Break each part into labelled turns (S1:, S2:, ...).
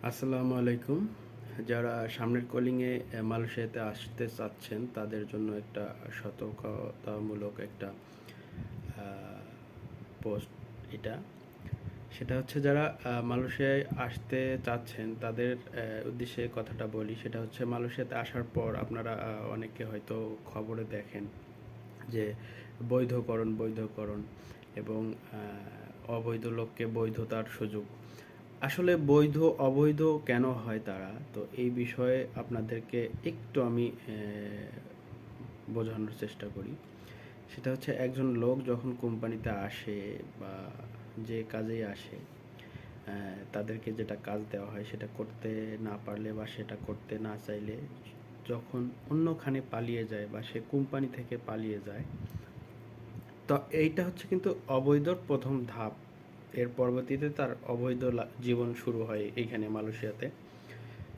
S1: আসসালামু আলাইকুম। যারা সামনের কলিংয়ে মালয়েশিয়াতে আসতে চাচ্ছেন তাদের জন্য একটা সতর্কতামূলক একটা পোস্ট এটা। সেটা হচ্ছে যারা মালয়েশিয়ায় আসতে চাচ্ছেন তাদের উদ্দেশ্যে কথাটা বলি। সেটা হচ্ছে মালয়েশিয়াতে আসার পর আপনারা অনেকে হয়তো খবরে দেখেন যে বৈধকরণ এবং অবৈধ লোককে বৈধতার সুযোগ। আসলে বৈধ অবৈধ কেন হয় তারা, তো এই বিষয়ে আপনাদেরকে একটু আমি বোঝানোর চেষ্টা করি। সেটা হচ্ছে একজন লোক যখন কোম্পানিতে আসে বা যে কাজেই আসে, তাদেরকে যেটা কাজ দেওয়া হয় সেটা করতে না পারলে বা সেটা করতে না চাইলে যখন অন্যখানে পালিয়ে যায় বা সে কোম্পানি থেকে পালিয়ে যায়, তো এইটা হচ্ছে কিন্তু অবৈধর প্রথম ধাপ। এর পরবর্তীতে তার অবৈধ জীবন শুরু হয় এইখানে মালয়েশিয়াতে।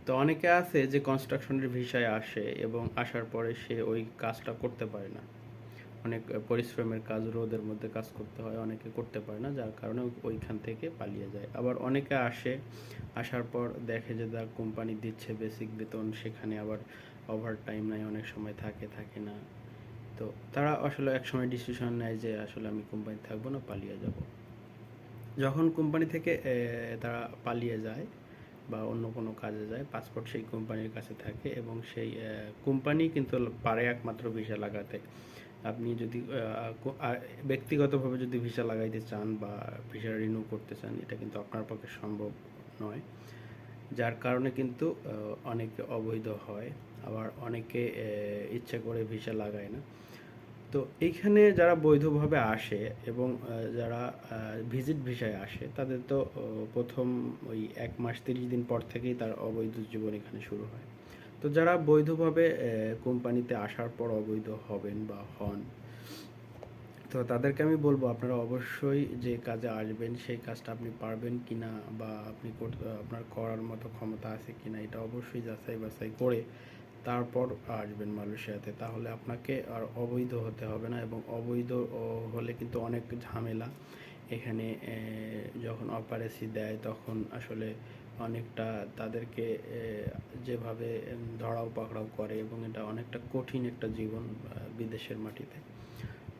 S1: তো অনেকে আছে যে কনস্ট্রাকশনের ভিসায় আসে এবং আসার পরে সে ওই কাজটা করতে পারে না। অনেক পরিশ্রমের কাজ, রোদের মধ্যে কাজ করতে হয়, অনেকে করতে পারে না, যার কারণে ওইখান থেকে পালিয়ে যায়। আবার অনেকে আসে, আসার পর দেখে যে তার কোম্পানি দিচ্ছে বেসিক বেতন, সেখানে আবার ওভার টাইম নাই, অনেক সময় থাকে থাকে না। তো তারা আসলে একসময় ডিসিশন নেয় যে আসলে আমি কোম্পানি থাকবো না, পালিয়ে যাব। যখন কোম্পানি থেকে তারা পালিয়ে যায় বা অন্য কোনো কাজে যায়, পাসপোর্ট সেই কোম্পানির কাছে থাকে এবং সেই কোম্পানি কিন্তু পারে একমাত্র ভিসা লাগাতে। আপনি যদি ব্যক্তিগতভাবে যদি ভিসা লাগাইতে চান বা ভিসা রিনিউ করতে চান, এটা কিন্তু আপনার পক্ষে সম্ভব নয়। যার কারণে কিন্তু অনেকে অবৈধ হয়, আবার অনেকে ইচ্ছে করে ভিসা লাগায় না। তো এইখানে যারা বৈধভাবে আসে এবং যারা ভিজিট ভিসায় আসে তাদের তো প্রথম ওই 1 মাস 30 দিন পর থেকেই তার অবৈধ জীবন এখানে শুরু হয়। তো যারা বৈধভাবে কোম্পানিতে আসার পর অবৈধ হবেন বা হন, তো তাদেরকে আমি বলবো আপনারা অবশ্যই যে কাজে আসবেন সেই কাজটা আপনি পারবেন কিনা বা আপনি আপনার করার মতো ক্ষমতা আছে কিনা, এটা অবশ্যই যাচাই বাছাই করে তারপর আসবেন মালয়েশিয়াতে। তাহলে আপনাকে আর অবৈধ হতে হবে না, এবং অবৈধ হলে কিন্তু অনেক ঝামেলা এখানে। যখন অপারেসি দেয় তখন আসলে অনেকটা তাদেরকে যেভাবে ধরাও পাকড়াও করে, এবং এটা অনেকটা কঠিন একটা জীবন বিদেশের মাটিতে।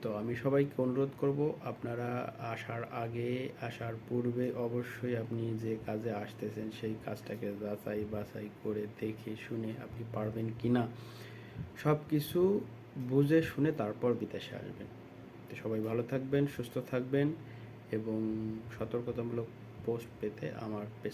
S1: তো আমি সবাইকে অনুরোধ করব, আপনারা আসার আগে, আসার পূর্বে অবশ্যই আপনি যে কাজে আসতেছেন সেই কাজটাকে যাচাই বাছাই করে দেখে শুনে আপনি পারবেন কি না সব কিছু বুঝে শুনে তারপর বিদেশে আসবেন। তো সবাই ভালো থাকবেন, সুস্থ থাকবেন, এবং সতর্কতামূলক পোস্ট পেতে আমার পেজটা